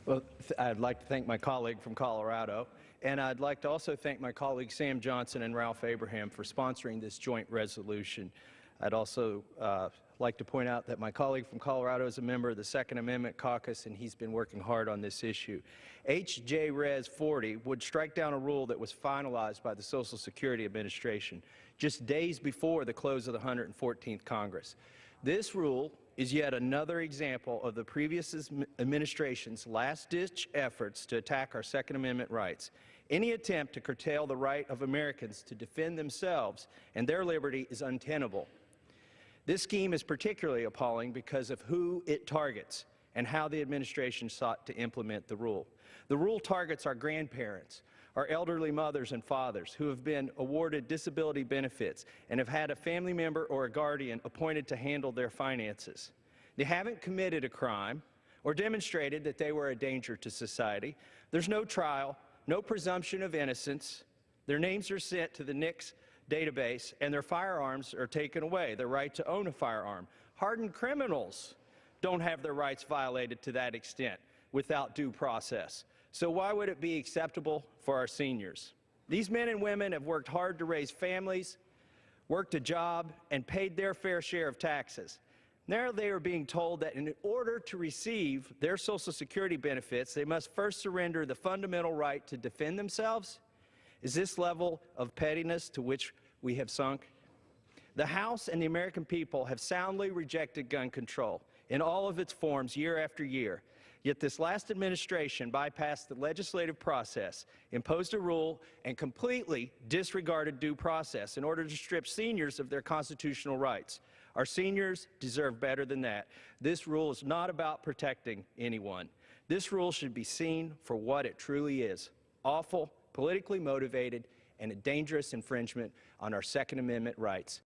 Well, I'd like to thank my colleague from Colorado, and I'd like to also thank my colleagues Sam Johnson and Ralph Abraham for sponsoring this joint resolution. I'd also like to point out that my colleague from Colorado is a member of the Second Amendment Caucus, and he's been working hard on this issue. H.J. Res. 40 would strike down a rule that was finalized by the Social Security Administration just days before the close of the 114th Congress. This rule is yet another example of the previous administration's last-ditch efforts to attack our Second Amendment rights. Any attempt to curtail the right of Americans to defend themselves and their liberty is untenable. This scheme is particularly appalling because of who it targets and how the administration sought to implement the rule. The rule targets our grandparents, our elderly mothers and fathers who have been awarded disability benefits and have had a family member or a guardian appointed to handle their finances. They haven't committed a crime or demonstrated that they were a danger to society. There's no trial, no presumption of innocence. Their names are sent to the NICS database and their firearms are taken away, their right to own a firearm. Hardened criminals don't have their rights violated to that extent without due process. So why would it be acceptable for our seniors? These men and women have worked hard to raise families, worked a job, and paid their fair share of taxes. Now they are being told that in order to receive their Social Security benefits, they must first surrender the fundamental right to defend themselves. Is this level of pettiness to which we have sunk? The House and the American people have soundly rejected gun control in all of its forms year after year. Yet this last administration bypassed the legislative process, imposed a rule, and completely disregarded due process in order to strip seniors of their constitutional rights. Our seniors deserve better than that. This rule is not about protecting anyone. This rule should be seen for what it truly is: awful, politically motivated, and a dangerous infringement on our Second Amendment rights.